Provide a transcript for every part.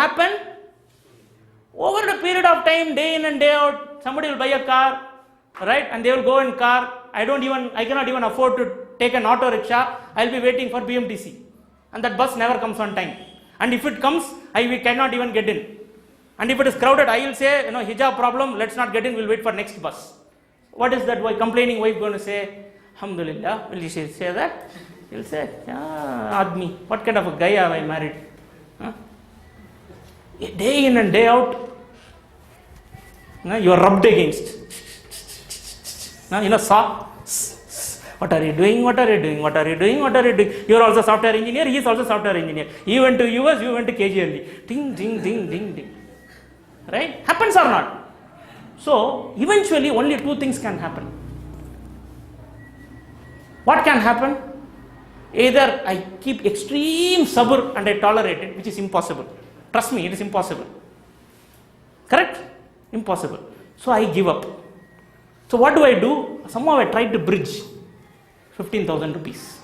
happen? Over a period of time, day in and day out, somebody will buy a car, right? And they will go in car. I cannot even afford to take an auto rickshaw. I'll be waiting for BMTC. And that bus never comes on time. And if it comes, we cannot even get in. And if it is crowded, I will say, hijab problem, let's not get in, we'll wait for next bus. What is that complaining wife going to say? Alhamdulillah, will she say that? He'll say, Admi, what kind of a guy have I married? Huh? Day in and day out, you are rubbed against. Saw. What are you doing? What are you doing? What are you doing? What are you doing? You are also software engineer, he is also software engineer. He went to US, you went to G Halli. Ding, ding, ding, ding, ding. Right? Happens or not? So, eventually only two things can happen. What can happen? Either I keep extreme sabr and I tolerate it, which is impossible. Trust me, it is impossible. Correct? Impossible. So I give up. So what do? Somehow I try to bridge 15,000 rupees.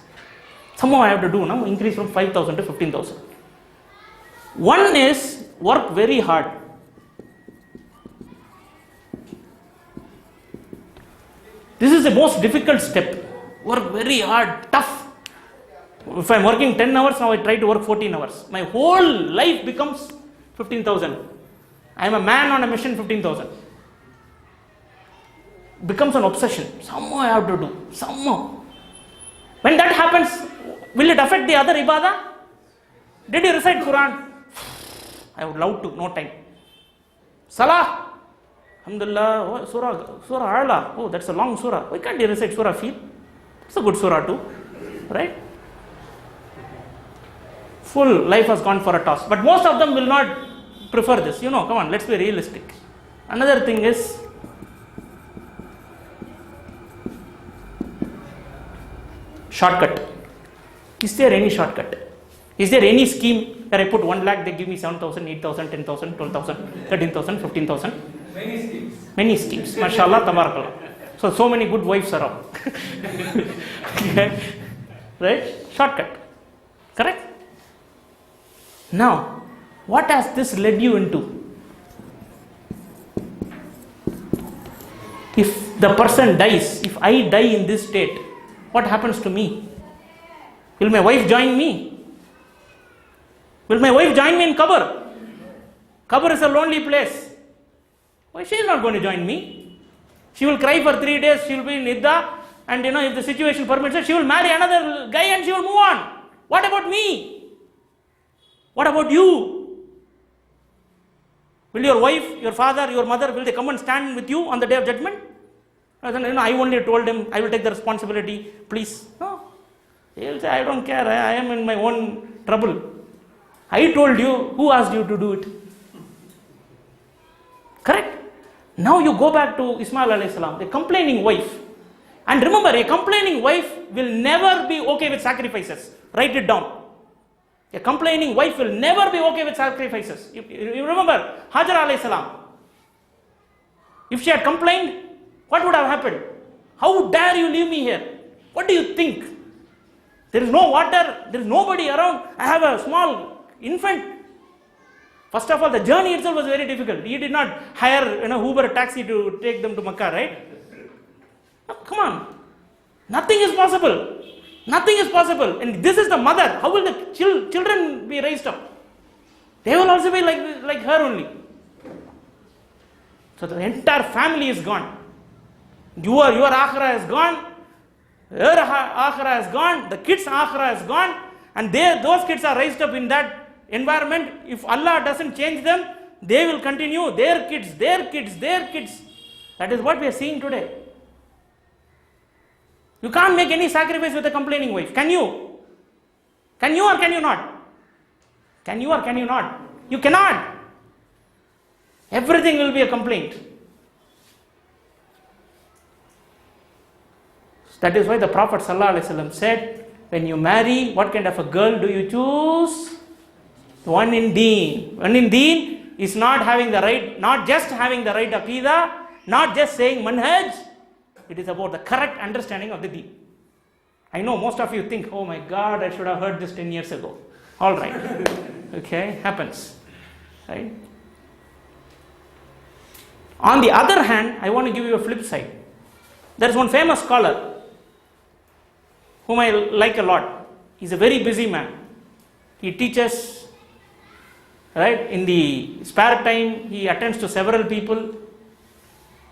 Somehow I have to do now, increase from 5,000 to 15,000. One is work very hard. This is the most difficult step. Work very hard, tough. If I am working 10 hours, now I try to work 14 hours. My whole life becomes 15,000. I am a man on a mission, 15,000. Becomes an obsession. Somehow I have to do. Somehow. When that happens, will it affect the other ibadah? Did you recite Quran? I would love to, no time. Salah? Alhamdulillah, Surah Ala. Oh, that's a long surah. Why can't you recite Surah Fil? It's a good surah too. Right? Full life has gone for a toss. But most of them will not prefer this. Come on, let's be realistic. Another thing is, shortcut. Is there any shortcut? Is there any scheme where I put 1 lakh, they give me 7,000, 8,000, 10,000, 12,000, 13,000, 15,000? Many schemes. Many schemes. MashaAllah, tabarakallah. So many good wives around. Right? Shortcut. Correct? Now, what has this led you into? If the person dies, if I die in this state, what happens to me? Will my wife join me? Will my wife join me in Qabr? Qabr is a lonely place. Why, she is not going to join me. She will cry for 3 days, she will be in Idda, and if the situation permits it, she will marry another guy and she will move on. What about me? What about you? Will your wife, your father, your mother, will they come and stand with you on the day of judgment? I only told him, I will take the responsibility, please. No. He will say, I don't care, I am in my own trouble. I told you, who asked you to do it? Correct? Now you go back to Ismail alayhi salam, the complaining wife. And remember, a complaining wife will never be okay with sacrifices. Write it down. A complaining wife will never be okay with sacrifices. You remember, Hajar alayhi salam. If she had complained, what would have happened? How dare you leave me here? What do you think? There is no water, there is nobody around. I have a small infant. First of all, the journey itself was very difficult. He did not hire Uber taxi to take them to Makkah, right? Oh, come on. Nothing is possible. Nothing is possible. And this is the mother. How will the children be raised up? They will also be like her only. So the entire family is gone. Your akhirah is gone. Her akhirah is gone. The kids' akhirah is gone. And those kids are raised up in that environment. If Allah doesn't change them, they will continue. Their kids. That is what we are seeing today. You can't make any sacrifice with a complaining wife. Can you? Can you or can you not? Can you or can you not? You cannot. Everything will be a complaint. That is why the Prophet ﷺ said, when you marry, what kind of a girl do you choose? One in deen. One in deen is not having the right, not just having the right aqidah, not just saying manhaj. It is about the correct understanding of the deen. I know most of you think, oh my God, I should have heard this 10 years ago. All right. Okay, happens. Right? On the other hand, I want to give you a flip side. There is one famous scholar whom I like a lot. He's a very busy man. He teaches, right? In the spare time, he attends to several people.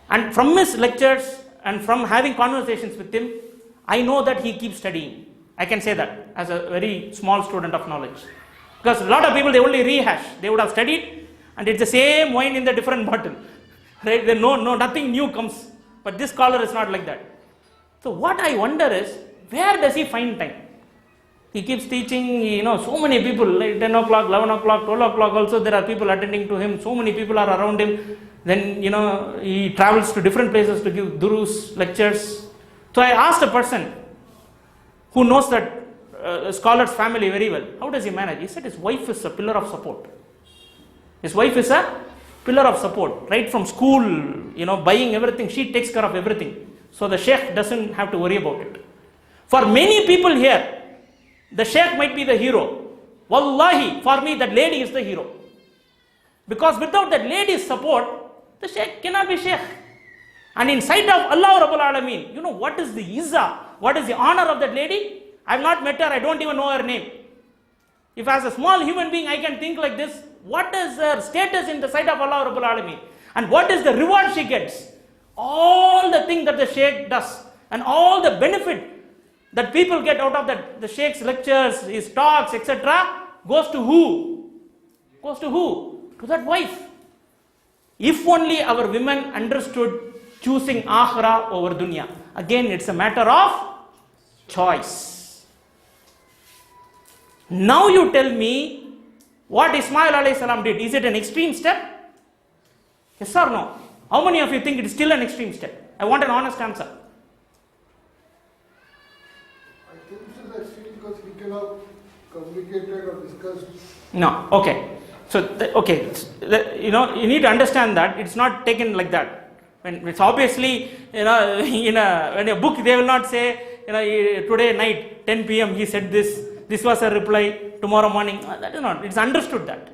And from his lectures and from having conversations with him, I know that he keeps studying. I can say that as a very small student of knowledge. Because a lot of people, they only rehash. They would have studied and it's the same wine in the different bottle. Right? They nothing new comes. But this scholar is not like that. So what I wonder is, where does he find time? He keeps teaching, so many people, like 10 o'clock, 11 o'clock, 12 o'clock also, there are people attending to him. So many people are around him. Then, he travels to different places to give durus, lectures. So I asked a person who knows that scholar's family very well, how does he manage? He said his wife is a pillar of support. His wife is a pillar of support. Right from school, buying everything, she takes care of everything. So the sheikh doesn't have to worry about it. For many people here, the sheikh might be the hero. Wallahi, for me, that lady is the hero. Because without that lady's support, the sheikh cannot be sheikh. And in sight of Allah Rabbul Alameen, what is the izzah? What is the honor of that lady? I have not met her, I don't even know her name. If as a small human being I can think like this, what is her status in the sight of Allah Rabbul Alameen? And what is the reward she gets? All the things that the sheikh does and all the benefit that people get out of that, the sheikh's lectures, his talks, etc., goes to who? Goes to who? To that wife. If only our women understood choosing akhirah over dunya. Again, it's a matter of choice. Now you tell me what Ismail alayhi salam did. Is it an extreme step? Yes or no? How many of you think it is still an extreme step? I want an honest answer. I think it is extreme because he cannot communicate or discuss. No, okay. So, you need to understand that it's not taken like that. When it's obviously, in a book they will not say, today night 10 p.m. he said this was a reply, tomorrow morning. That is not, it's understood that.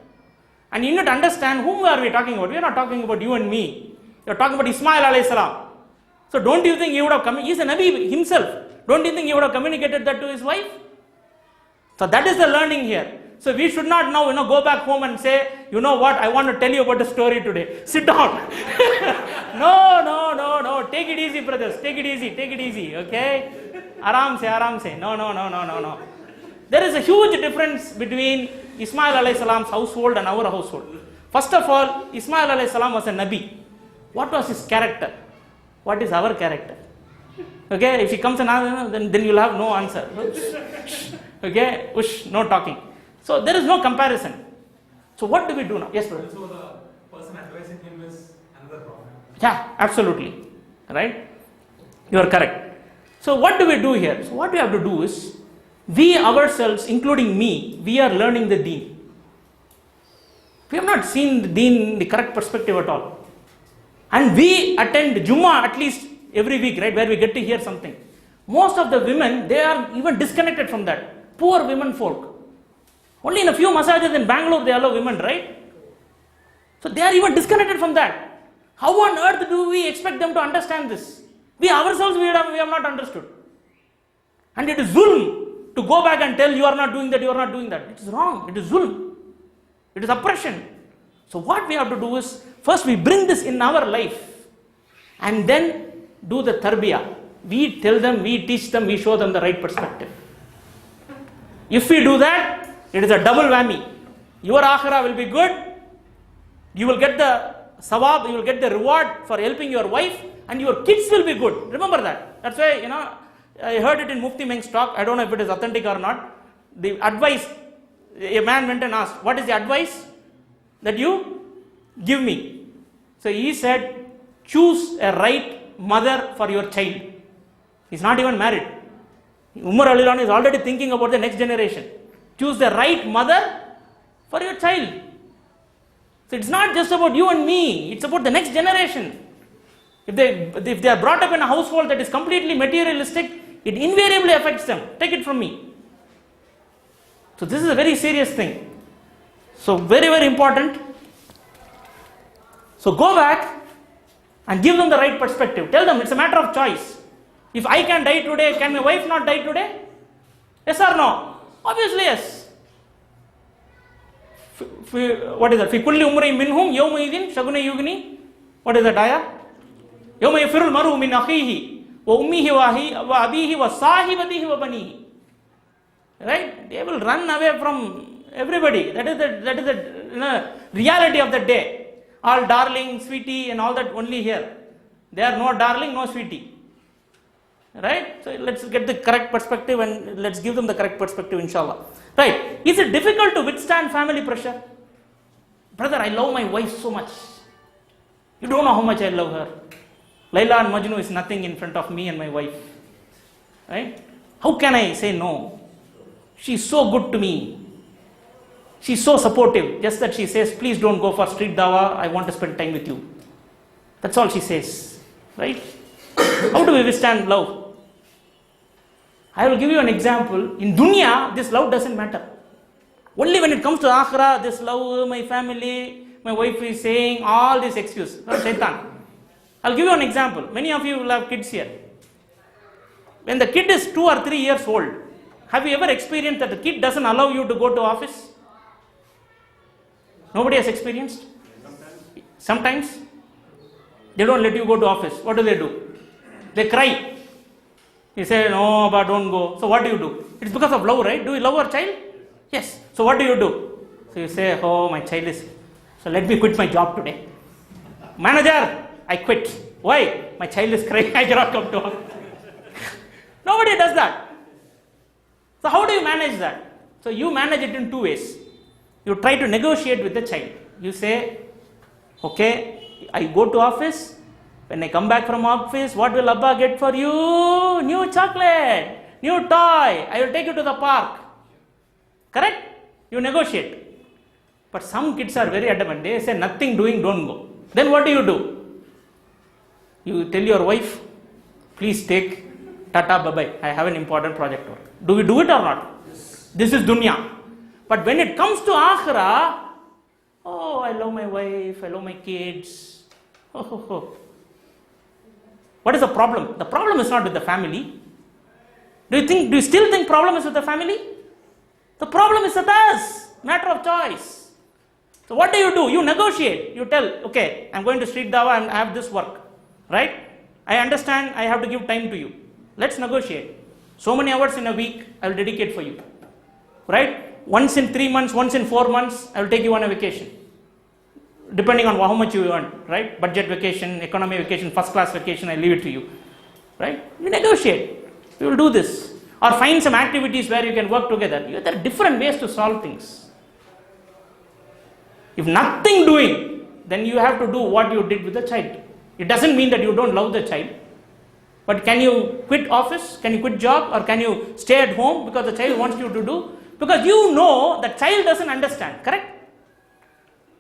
And you need to understand whom are we talking about. We are not talking about you and me. You are talking about Ismail alayhi salam. So don't you think he would have he is a Nabi himself. Don't you think he would have communicated that to his wife? So that is the learning here. So we should not now, go back home and say, you know what, I want to tell you about the story today. Sit down. No. Take it easy, brothers. Take it easy. Okay? Aram se. No. There is a huge difference between Ismail alayhi salam's household and our household. First of all, Ismail alayhi salam was a Nabi. What was his character? What is our character? Okay? If he comes and asks, then you'll have no answer. Okay? No talking. So there is no comparison. So what do we do now? Yes, brother. So the person advising him is another prophet. Yeah, absolutely. Right? You are correct. So what do we do here? So what we have to do is, we ourselves, including me, we are learning the deen. We have not seen the deen in the correct perspective at all. And we attend Jummah at least every week, right, where we get to hear something. Most of the women, they are even disconnected from that. Poor women folk. Only in a few massages in Bangalore they allow women, right? So they are even disconnected from that. How on earth do we expect them to understand this? We ourselves, we have not understood. And it is zulm to go back and tell you are not doing that, you are not doing that. It is wrong. It is zulm. It is oppression. So what we have to do is, first we bring this in our life and then do the tarbiyah. We tell them, we teach them, we show them the right perspective. If we do that, it is a double whammy. Your akhirah will be good. You will get the sawab, you will get the reward for helping your wife, and your kids will be good. Remember that. That's why, I heard it in Mufti Meng's talk. I don't know if it is authentic or not. The advice, a man went and asked, what is the advice that you give me? So he said, choose a right mother for your child. He's not even married. Umar Alilan is already thinking about the next generation. Choose the right mother for your child. So it's not just about you and me, it's about the next generation. If they are brought up in a household that is completely materialistic, it invariably affects them. Take it from me. So this is a very serious thing. So very, very important. So go back and give them the right perspective. Tell them it's a matter of choice. If I can die today, can my wife not die today? Yes or no? Obviously yes. What is that? Fi kulli umri minhum yawma idin shaguna yugni. What is that ayah? Yawma yafirul maru min akhihi wa ummihi wa abihi wa sahibatihi wa banihi. Right? They will run away from everybody. That is the reality of the day. All darling, sweetie and all that only here. They are no darling, no sweetie. Right? So let's get the correct perspective and let's give them the correct perspective, inshallah. Right? Is it difficult to withstand family pressure? Brother, I love my wife so much. You don't know how much I love her. Layla and Majnu is nothing in front of me and my wife. Right? How can I say no? She's so good to me. She's so supportive. Just that she says, please don't go for street dawah. I want to spend time with you. That's all she says. Right? How do we withstand love? I will give you an example. In dunya, this love doesn't matter. Only when it comes to akhirah, this love, my family, my wife is saying all this excuse. Shaitan. I'll give you an example. Many of you will have kids here. When the kid is 2 or 3 years old, have you ever experienced that the kid doesn't allow you to go to office? Nobody has experienced? Sometimes they don't let you go to office. What do? They cry. You say, no, but don't go. So what do? It's because of love, right? Do you love your child? Yes. So what do? So you say, oh, my child is, so let me quit my job today. Manager, I quit. Why? My child is crying, I cannot come to work. Nobody does that. So how do you manage that? So you manage it in 2 ways. You try to negotiate with the child. You say, okay, I go to office. When I come back from office, what will Abba get for you? New chocolate, new toy. I will take you to the park. Correct? You negotiate. But some kids are very adamant. They say nothing doing, don't go. Then what do? You tell your wife, please take tata bye-bye. I have an important project to work. Do we do it or not? Yes. This is dunya. But when it comes to akhirah, oh, I love my wife, I love my kids. Oh. What is the problem? The problem is not with the family. Do you still think problem is with the family? The problem is with us. Matter of choice. So what do? You negotiate. You tell, okay, I'm going to street dawah and I have this work. Right? I understand I have to give time to you. Let's negotiate. So many hours in a week I will dedicate for you. Right? Once in 3 months, once in 4 months, I will take you on a vacation. Depending on how much you earn, right? Budget vacation, economy vacation, first class vacation, I leave it to you. Right? We negotiate. We will do this. Or find some activities where you can work together. There are different ways to solve things. If nothing doing, then you have to do what you did with the child. It doesn't mean that you don't love the child. But can you quit office? Can you quit job? Or can you stay at home because the child wants you to do? Because you know the child doesn't understand, correct?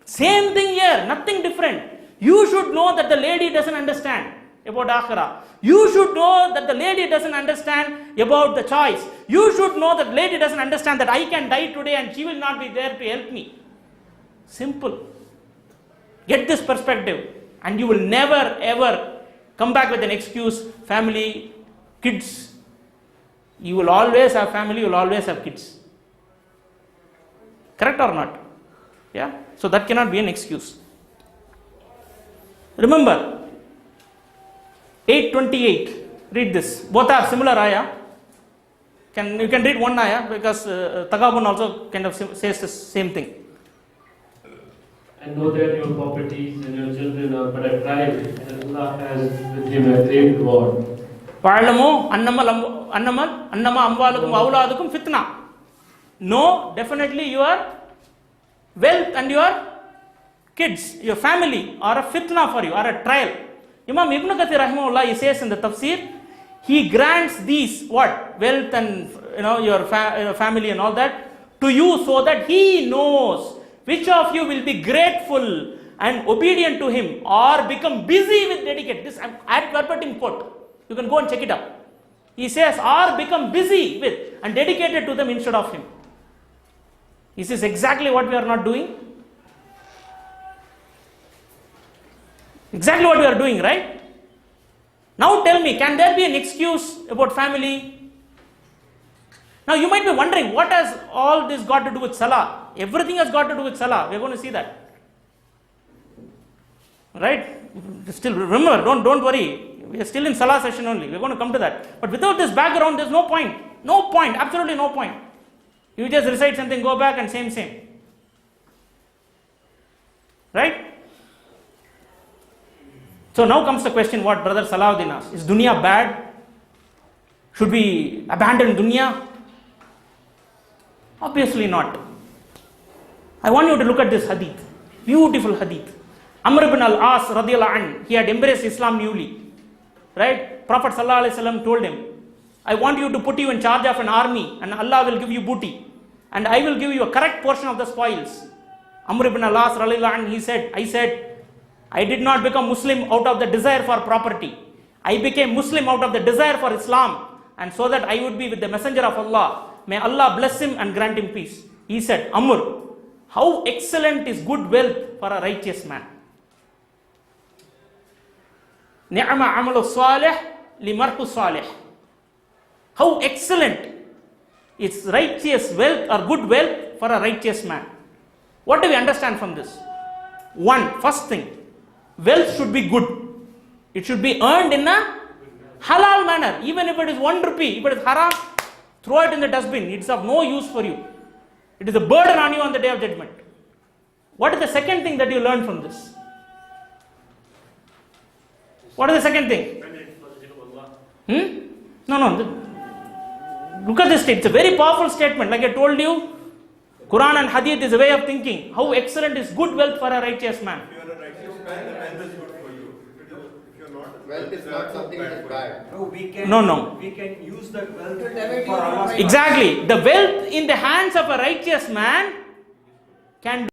Same thing here, nothing different. You should know that the lady doesn't understand about akhirah. You should know that the lady doesn't understand about the choice. You should know that the lady doesn't understand that I can die today and she will not be there to help me. Simple. Get this perspective and you will never ever come back with an excuse, family, kids. You will always have family, you will always have kids. Correct or not? Yeah? So that cannot be an excuse. Remember, 8:28. Read this. Both are similar ayah. You can read one ayah because Tagabun also kind of says the same thing. I know that your properties and your children are but a trial, and Allah has with him a great reward. Wa'alamu annama amwalukum wa awladukum fitna. No, definitely your wealth and your kids, your family are a fitna for you, are a trial. Imam Ibn Kathir rahimahullah, he says in the tafsir, he grants these wealth and your family and all that to you so that he knows which of you will be grateful and obedient to him or become busy with dedicated. This ad verbatim quote. You can go and check it up. He says, or become busy with and dedicated to them instead of him. This is exactly what we are not doing. Exactly what we are doing, right? Now tell me, can there be an excuse about family? Now you might be wondering, what has all this got to do with Salah? Everything has got to do with Salah. We are going to see that. Right? Still remember, don't worry. We are still in Salah session only. We are going to come to that. But without this background, there's no point. No point. Absolutely no point. You just recite something, go back and same. Right? So now comes the question what brother Salahuddin asked. Is dunya bad? Should we abandon dunya? Obviously not. I want you to look at this hadith. Beautiful hadith. Amr ibn al-As radiyallahu anhu, he had embraced Islam newly. Right? Prophet sallallahu alaihi wasallam told him, I want you to put you in charge of an army and Allah will give you booty. And I will give you a correct portion of the spoils. Amr ibn al-As radiyallahu anhu, he said, I did not become Muslim out of the desire for property. I became Muslim out of the desire for Islam, and so that I would be with the Messenger of Allah. May Allah bless him and grant him peace. He said, Amr, how excellent is good wealth for a righteous man. Ni'ma amalu salih limarhu salih. How excellent is righteous wealth or good wealth for a righteous man. What do we understand from this? First thing, wealth should be good. It should be earned in a halal manner. Even if it is 1 rupee, if it is haram, throw it in the dustbin. It's of no use for you. It is a burden on you on the day of judgment. What is the second thing that you learn from this? What is the second thing? No. Look at this statement. It's a very powerful statement. Like I told you, Quran and Hadith is a way of thinking. How excellent is good wealth for a righteous man. If you are a righteous man, the wealth is good for you. If you are not, Wealth is not something that is bad. No, we can. No. We can use that wealth To elevate for your Allah's life. Exactly. The wealth in the hands of a righteous man can